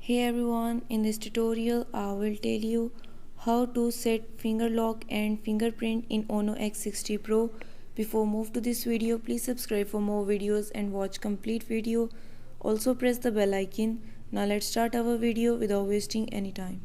Hey everyone, in this tutorial I will tell you how to set finger lock and fingerprint in Ono X60 Pro. Before move to this video, please subscribe for more videos and watch complete video. Also press the bell icon. Now let's start our video without wasting any time.